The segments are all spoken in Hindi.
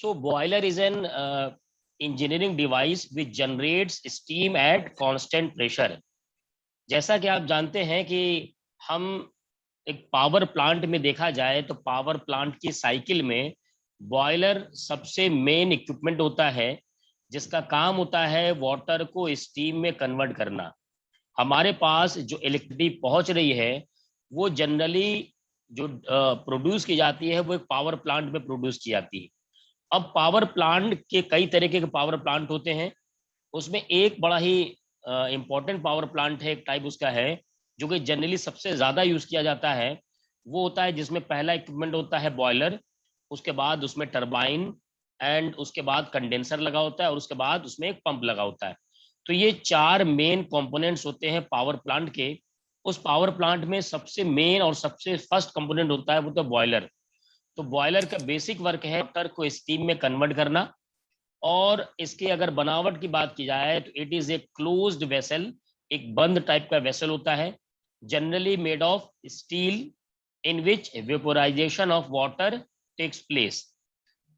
So boiler is an engineering device which generates steam at constant pressure. जैसा कि आप जानते हैं कि हम एक पावर प्लांट में देखा जाए तो पावर प्लांट की साइकिल में बॉयलर सबसे मेन इक्विपमेंट होता है, जिसका काम होता है वाटर को स्टीम में कन्वर्ट करना। हमारे पास जो इलेक्ट्रिसिटी पहुंच रही है वो जनरली जो प्रोड्यूस की जाती है वो एक पावर प्लांट में प्रोड्यूस की जाती है। अब पावर प्लांट के कई तरीके के पावर प्लांट होते हैं, उसमें एक बड़ा ही इंपॉर्टेंट पावर प्लांट है, एक टाइप उसका है जो कि जनरली सबसे ज़्यादा यूज़ किया जाता है। वो होता है जिसमें पहला इक्विपमेंट होता है बॉयलर, उसके बाद उसमें टरबाइन एंड उसके बाद कंडेंसर लगा होता है और उसके बाद उसमें एक पंप लगा होता है। तो ये चार मेन कंपोनेंट्स होते हैं पावर प्लांट के। उस पावर प्लांट में सबसे मेन और सबसे फर्स्ट कंपोनेंट होता है वो तो बॉयलर। तो बॉयलर का बेसिक वर्क है वाटर को स्टीम में कन्वर्ट करना। और इसके अगर बनावट की बात की जाए तो it is a closed vessel, एक बंद टाइप का वेसल होता है, generally made of steel in which vaporization of water takes place.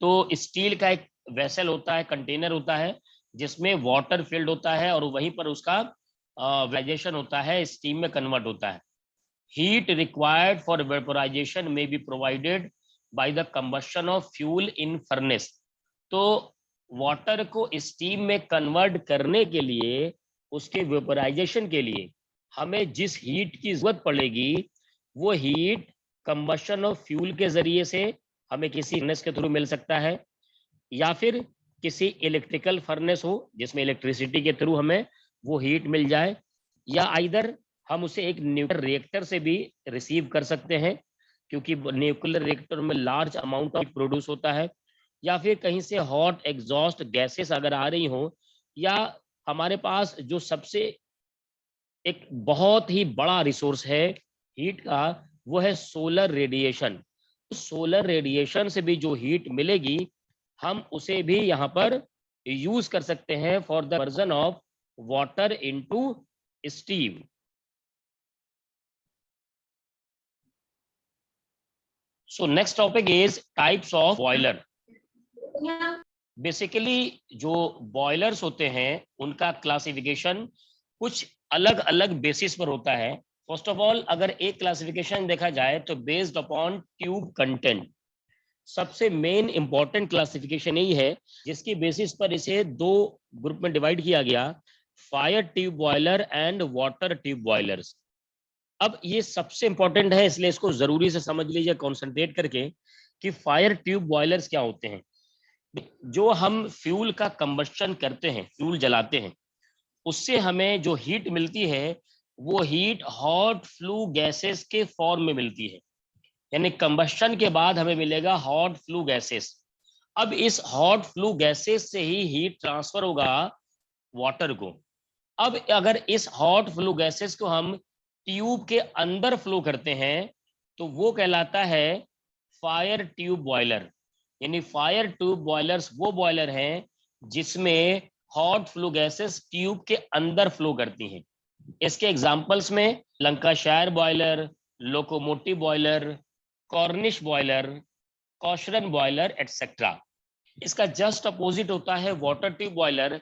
तो स्टील का एक वेसल होता है, कंटेनर होता है जिसमें वाटर फिल्ड होता है और वहीं पर उसका वेपोराइजेशन होता है, स्टीम में कन्वर्ट होता है। हीट रिक्वायर्ड फॉर वेपोराइजेशन में be provided by the combustion of fuel in furnace. तो वाटर को स्टीम में कन्वर्ट करने के लिए, उसके वेपोराइजेशन के लिए हमें जिस हीट की जरूरत पड़ेगी वो हीट कंबशन ऑफ फ्यूल के जरिए से हमें किसी फर्नेस के थ्रू मिल सकता है, या फिर किसी इलेक्ट्रिकल फर्नेस हो जिसमें इलेक्ट्रिसिटी के थ्रू हमें वो हीट मिल जाए, या आइदर हम उसे एक न्यूक्लियर रिएक्टर से भी रिसीव कर सकते हैं क्योंकि न्यूक्लियर रिएक्टर में लार्ज अमाउंट ऑफ प्रोड्यूस होता है, या फिर कहीं से हॉट एग्जॉस्ट गैसेस अगर आ रही हो, या हमारे पास जो सबसे एक बहुत ही बड़ा रिसोर्स है हीट का वो है सोलर रेडिएशन। सोलर रेडिएशन से भी जो हीट मिलेगी हम उसे भी यहाँ पर यूज कर सकते हैं for the conversion of water into steam. So next topic is types of boiler. Basically जो बॉयलर्स होते हैं उनका क्लासिफिकेशन कुछ अलग अलग बेसिस पर होता है। फर्स्ट ऑफ ऑल अगर एक क्लासिफिकेशन देखा जाए तो बेस्ड अपॉन ट्यूब कंटेंट, सबसे मेन इंपॉर्टेंट क्लासिफिकेशन यही है जिसकी बेसिस पर इसे दो ग्रुप में डिवाइड किया गया, fire tube boiler and water tube boilers. अब ये सबसे इंपॉर्टेंट है इसलिए इसको जरूरी से समझ लीजिए कॉन्सेंट्रेट करके कि फायर ट्यूब बॉयलर्स क्या होते हैं। जो हम फ्यूल का कंबस्शन करते हैं, फ्यूल जलाते हैं, उससे हमें जो हीट मिलती है वो हीट हॉट फ्लू गैसेस के फॉर्म में मिलती है, यानी कंबस्शन के बाद हमें मिलेगा हॉट फ्लू गैसेस। अब इस हॉट फ्लू गैसेस से ही हीट ट्रांसफर होगा वाटर को। अब अगर इस हॉट फ्लू गैसेस को हम ट्यूब के अंदर फ्लो करते हैं तो वो कहलाता है फायर ट्यूब बॉयलर। यानी फायर ट्यूब बॉयलर्स वो बॉयलर हैं जिसमें हॉट फ्लू गैसेस ट्यूब के अंदर फ्लो करती हैं। इसके एग्जांपल्स में Lancashire boiler, locomotive boiler, Cornish boiler, Cochran boiler etcetera. इसका जस्ट अपोजिट होता है वाटर ट्यूब बॉयलर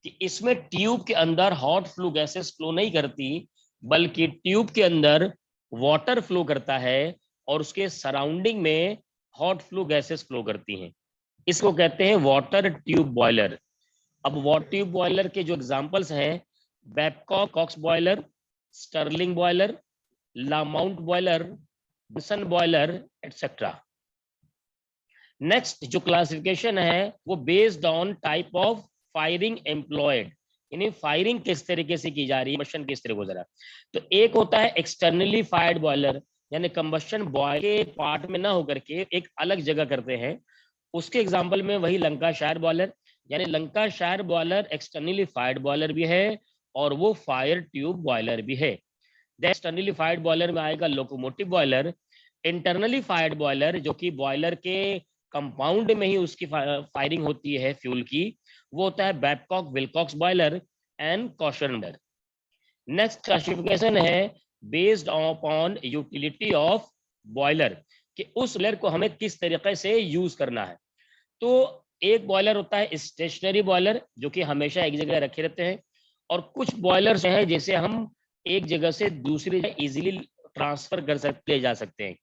कि इसमें ट्यूब के अंदर हॉट फ्लू गैसेस फ्लो नहीं करती बल्कि ट्यूब के अंदर वाटर फ्लो करता है और उसके सराउंडिंग में हॉट फ्लू गैसेस फ्लो करती हैं। इसको कहते हैं वाटर ट्यूब बॉयलर। अब वाटर ट्यूब बॉयलर के जो एग्जांपल्स हैं, Babcock Cox boiler, Stirling boiler, Lamont boiler, Benson boiler etcetera. Next जो क्लासिफिकेशन है वो based on type of firing employed, यानी फायरिंग किस तरीके से की जा रही है, कंबशन किस तरह गुजरा। तो एक होता है एक्सटर्नली फायर्ड बॉयलर, यानी कंबशन बॉयलर के पार्ट में ना होकर के एक अलग जगह करते हैं। उसके एग्जांपल में वही लंकाशायर बॉयलर, यानी Lancashire boiler externally fired boiler भी है और वो फायर ट्यूब बॉयलर भी है। एक्सटर्नली फायर्ड बॉयलर में आएगा locomotive boiler. Internally fired boiler जो कि बॉयलर के कंपाउंड में ही उसकी फायरिंग होती है फ्यूल की, वो होता है Babcock Wilcox boiler and Cochran boiler. Next classification है based upon utility of boiler, कि उस बॉयलर को हमें किस तरीके से यूज करना है। तो एक बॉयलर होता है स्टेशनरी बॉयलर, जो कि हमेशा एक जगह रखे रहते हैं, और कुछ बॉयलर्स हैं जैसे हम एक जगह से दूसरी जगह इजीली ट्रांसफर कर सकते ले जा सकते हैं,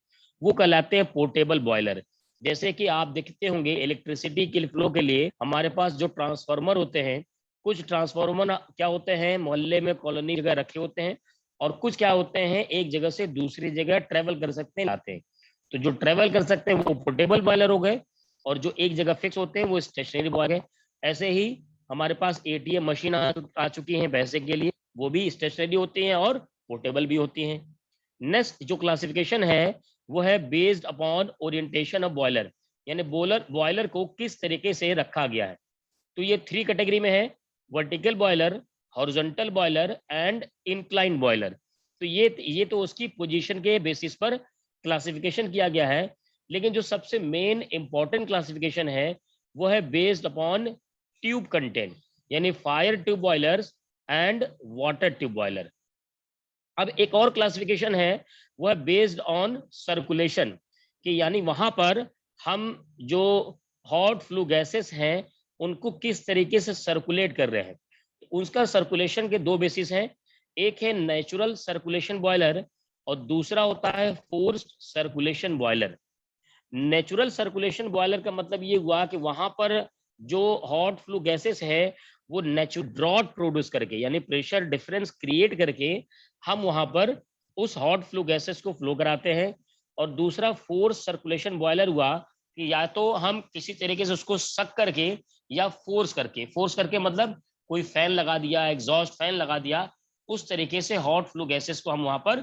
वो कहलाते हैं पोर्टेबल बॉयलर। जैसे कि आप देखते होंगे इलेक्ट्रिसिटी के फ्लो के लिए हमारे पास जो ट्रांसफार्मर होते हैं, कुछ ट्रांसफार्मर क्या होते हैं मोहल्ले में कॉलोनी जगह रखे होते हैं, और कुछ क्या होते हैं एक जगह से दूसरी जगह ट्रेवल कर सकते हैं लाते हैं। तो जो ट्रेवल कर सकते हैं वो पोर्टेबल बॉयलर हो गए, और जो एक जगह फिक्स होते हैं वो स्टेशनरी बॉयलर है। ऐसे ही हमारे पास एटीएम मशीन आ चुकी है पैसे के लिए, वो भी स्टेशनरी होती हैं और पोर्टेबल भी होती हैं। नेक्स्ट जो क्लासिफिकेशन है वो है based upon orientation of boiler, यानी बॉयलर को किस तरीके से रखा गया है। तो ये 3 कैटेगरी में है, vertical boiler, horizontal boiler and incline boiler. तो ये तो उसकी पोजीशन के बेसिस पर क्लासिफिकेशन किया गया है, लेकिन जो सबसे मेन इंपॉर्टेंट क्लासिफिकेशन है वो है बेस्ड अपॉन ट्यूब कंटेंट, यानी fire tube boilers and water tube boiler. अब एक और क्लासिफिकेशन है वो है बेस्ड ऑन सर्कुलेशन, कि यानी वहां पर हम जो हॉट फ्लू गैसेस हैं उनको किस तरीके से सर्कुलेट कर रहे हैं। उसका सर्कुलेशन के 2 बेसिस हैं, एक है नेचुरल सर्कुलेशन बॉयलर और दूसरा होता है forced circulation boiler. Natural circulation boiler का मतलब ये हुआ कि वहां पर जो हॉट फ्लू गैसेस है वो नेचुरल ड्रॉट प्रोड्यूस करके, यानी प्रेशर डिफरेंस क्रिएट करके हम वहां पर उस हॉट फ्लू गैसेस को फ्लो कराते हैं। और दूसरा फोर्स सर्कुलेशन बॉयलर हुआ कि या तो हम किसी तरीके से उसको सक करके या फोर्स करके मतलब कोई फैन लगा दिया, एग्जॉस्ट फैन लगा दिया, उस तरीके से हॉट फ्लू गैसेस को हम वहां पर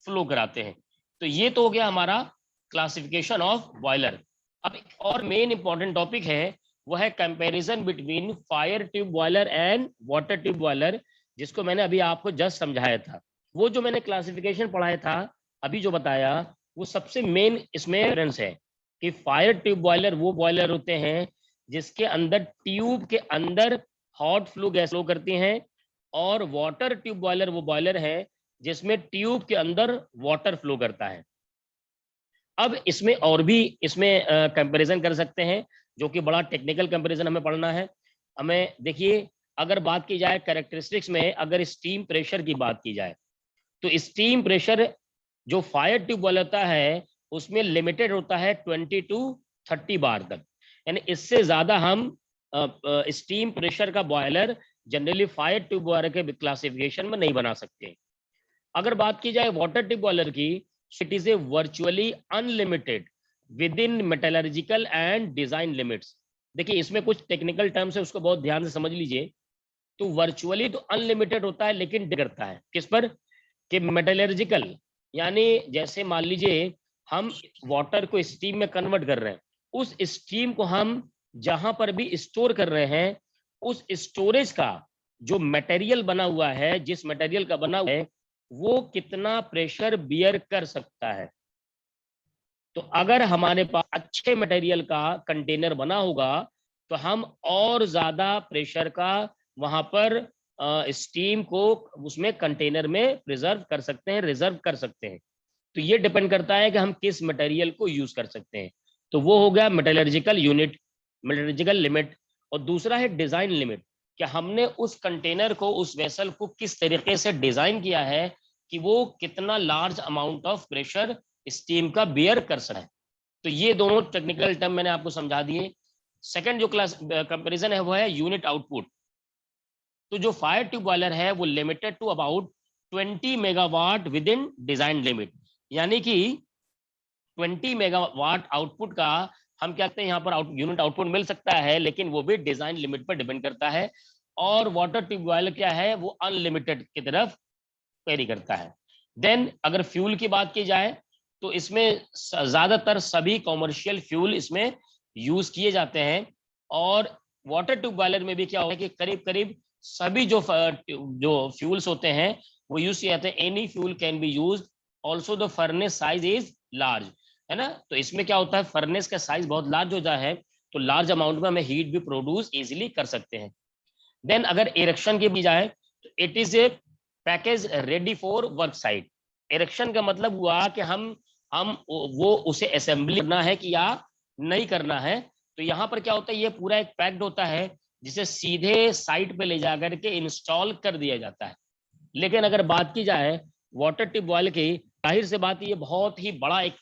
फ्लो कराते हैं। तो ये तो हो गया हमारा क्लासिफिकेशन ऑफ बॉयलर। अब एक और मेन इंपॉर्टेंट टॉपिक है वो है comparison between fire tube boiler and water tube boiler, जिसको मैंने अभी आपको जस्ट समझाया था। वो जो मैंने क्लासिफिकेशन पढ़ाया था अभी जो बताया, वो सबसे मेन इसमें डिफरेंस है कि फायर ट्यूब बॉयलर वो बॉयलर होते हैं जिसके अंदर ट्यूब के अंदर हॉट फ्लू गैस फ्लो करती हैं, और वाटर ट्यूब बॉयलर वो बॉयलर है जिसमें ट्यूब के अंदर वाटर फ्लो करता है। अब इसमें और भी इसमें कंपैरिजन कर सकते हैं, जो कि बड़ा टेक्निकल कंपैरिजन हमें पढ़ना है। हमें देखिए, अगर बात की जाए कैरेक्टरिस्टिक्स में, अगर स्टीम प्रेशर की बात की जाए तो स्टीम प्रेशर जो फायर ट्यूब बॉयलर होता है उसमें लिमिटेड होता है 20 टू 30 बार तक, यानी इससे ज्यादा हम स्टीम प्रेशर का boiler generally fire tube boiler के क्लासिफिकेशन में नहीं बना सकते। अगर बात की जाए वाटर ट्यूब बॉयलर की, it is A virtually unlimited with in metallurgical and design limits. देखिए इसमें कुछ टेक्निकल टर्म्स है, उसको बहुत ध्यान से समझ लीजिए। तो वर्चुअली तो अनलिमिटेड होता है, लेकिन डिपेंड करता है किस पर, कि मेटलर्जिकल, यानी जैसे मान लीजिए हम वाटर को स्टीम में कन्वर्ट कर रहे हैं, उस स्टीम को हम जहां पर भी स्टोर कर रहे हैं, उस स्टोरेज का जो मटेरियल बना हुआ है, जिस मटेरियल का बना हुआ है, वो कितना प्रेशर बियर कर सकता है। तो अगर हमारे पास अच्छे मटेरियल का कंटेनर बना होगा तो हम और ज्यादा प्रेशर का वहां पर स्टीम को उसमें कंटेनर में प्रिजर्व कर सकते हैं, रिजर्व कर सकते हैं। तो ये डिपेंड करता है कि हम किस मटेरियल को यूज कर सकते हैं। तो वो हो गया मेटलर्जिकल यूनिट, मेटलर्जिकल लिमिट। और दूसरा है डिजाइन लिमिट, कि हमने उस कंटेनर को, उस वेसल को किस तरीके से डिजाइन किया है कि वो कितना large amount of pressure steam का बियर कर सकता है। तो ये दोनों टेक्निकल टर्म मैंने आपको समझा दिए। सेकंड जो क्लास कंपैरिजन है वो है यूनिट आउटपुट। तो जो फायर ट्यूब बॉयलर है वो limited to about 20 megawatt with in design limit, यानी कि 20 मेगावाट आउटपुट का हम कहते हैं यहाँ पर यूनिट आउटपुट मिल सकता है, लेकिन वो भी डिजाइन लिमिट पर डिपेंड करता है। और वाटर ट्यूब बॉयलर क्या है, वो अनलिमिटेड की तरफ वेरी करता है। देन अगर फ्यूल की बात की जाए तो इसमें ज्यादातर सभी कॉमर्शियल फ्यूल इसमें यूज किए जाते हैं। और वाटर ट्यूब बॉयलर में भी क्या होता है कि करीब करीब सभी जो फ्यूल्स होते हैं वो यूज किए जाते हैं। Any fuel can be use, also the furnace size is large, है ना। तो इसमें क्या होता है, फर्नेस का साइज बहुत लार्ज हो जाता है, तो लार्ज अमाउंट में हमें हीट भी प्रोड्यूस इजिली कर सकते हैं। देन अगर इरेक्शन की भी जाए तो it is A package ready for work site. Erection का मतलब हुआ कि हम वो उसे असेंबली करना है कि या नहीं करना है, तो यहाँ पर क्या होता है, ये पूरा एक पैक्ड होता है जिसे सीधे साइट पे ले जाकर के इंस्टॉल कर दिया जाता है। लेकिन अगर बात की जाए वाटर ट्यूब बॉयलर की, जाहिर से बात ये बहुत ही बड़ा एक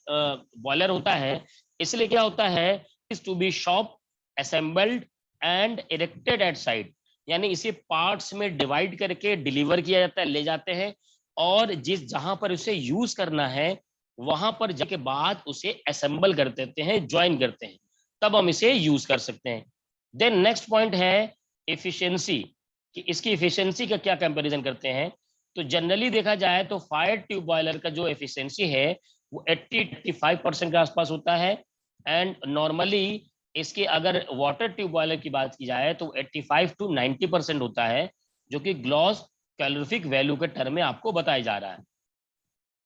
बॉयलर होता है। इसलिए क्या होता है, is to be shop assembled and erected at site, यानी इसे पार्ट्स में डिवाइड करके डिलीवर किया जाता है, ले जाते हैं, और जिस जहां पर उसे यूज करना है वहां पर जाके बाद उसे असेंबल कर देते हैं, ज्वाइन करते हैं, तब हम इसे यूज कर सकते हैं। देन नेक्स्ट पॉइंट है एफिशिएंसी, कि इसकी एफिशिएंसी का क्या कंपैरिजन करते हैं। तो जनरली देखा जाए तो फायर ट्यूब बॉयलर का जो एफिशिएंसी है वो 80-85% के आसपास होता है, एंड नॉर्मली इसके अगर वाटर ट्यूब बॉयलर की बात की जाए तो 85-90% होता है, जो कि ग्लॉस कैलोरीफिक वैल्यू के टर्म में आपको बताया जा रहा है।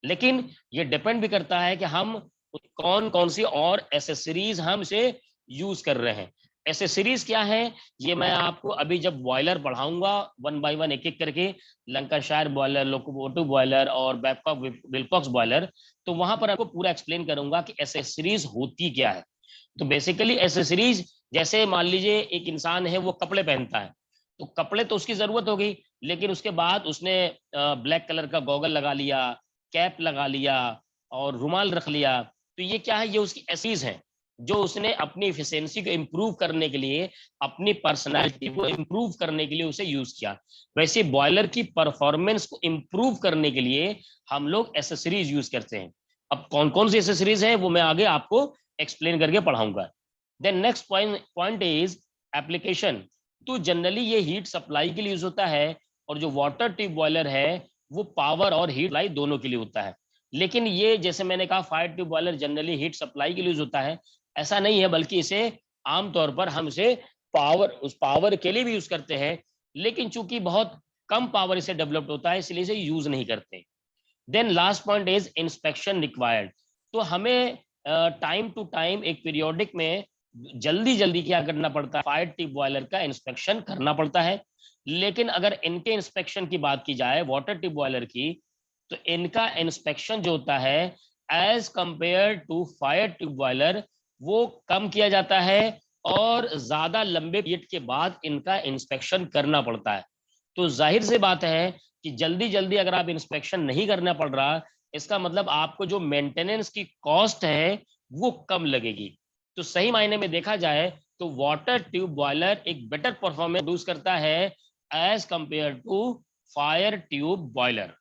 लेकिन ये डिपेंड भी करता है कि हम कौन कौन सी और एसेसरीज हम इसे यूज कर रहे हैं। एसेसरीज क्या है, ये मैं आपको अभी जब बॉयलर पढ़ाऊंगा वन बाय वन एक एक करके, लंकाशायर बॉयलर, लोकोमोटिव बॉयलर और बैबकॉक विल्कॉक्स बॉयलर, तो वहां पर आपको पूरा एक्सप्लेन करूंगा कि एसेसरीज होती क्या है। तो बेसिकली एसेसरीज, जैसे मान लीजिए एक इंसान है वो कपड़े पहनता है, तो कपड़े तो उसकी जरूरत होगी, लेकिन उसके बाद उसने ब्लैक कलर का गॉगल लगा लिया, कैप लगा लिया और रुमाल रख लिया, तो ये क्या है, ये उसकी एसेसरीज है जो उसने अपनी एफिशिएंसी को इम्प्रूव करने के लिए, अपनी पर्सनालिटी को इम्प्रूव करने के लिए उसे यूज किया। वैसे बॉयलर की परफॉर्मेंस को इम्प्रूव करने के लिए हम लोग एसेसरीज यूज करते हैं। अब कौन कौन सी एसेसरीज है वो मैं आगे आपको एक्सप्लेन करके पढ़ाऊंगा। Then next point is application. तो जनरली ये हीट सप्लाई के लिए यूज होता है, और जो वाटर ट्यूब बॉयलर है वो पावर और हीट सप्लाई दोनों के लिए होता है। लेकिन ये जैसे मैंने कहा fire tube boiler generally heat supply के लिए यूज होता है, ऐसा नहीं है, बल्कि इसे आमतौर पर हम इसे उस पावर के लिए भी यूज करते हैं, लेकिन चूंकि बहुत कम पावर इसे डेवलप्ड होता है इसलिए इसे यूज नहीं करते। Then last point is inspection required. तो हमें टाइम टू टाइम एक पीरियोडिक में जल्दी जल्दी क्या करना पड़ता है, फायर ट्यूब बॉयलर का इंस्पेक्शन करना पड़ता है। लेकिन अगर इनके इंस्पेक्शन की बात की जाए वाटर ट्यूब बॉयलर की, तो इनका इंस्पेक्शन जो होता है as compare to fire tube boiler वो कम किया जाता है, और ज्यादा लंबे पीरियड के बाद इनका इंस्पेक्शन करना पड़ता है। तो जाहिर सी बात है कि जल्दी जल्दी अगर आप इंस्पेक्शन नहीं करना पड़ रहा, इसका मतलब आपको जो मेंटेनेंस की कॉस्ट है वो कम लगेगी। तो सही मायने में देखा जाए तो वाटर ट्यूब बॉयलर एक बेटर परफॉर्मेंस प्रोड्यूस करता है as compare to fire tube boiler.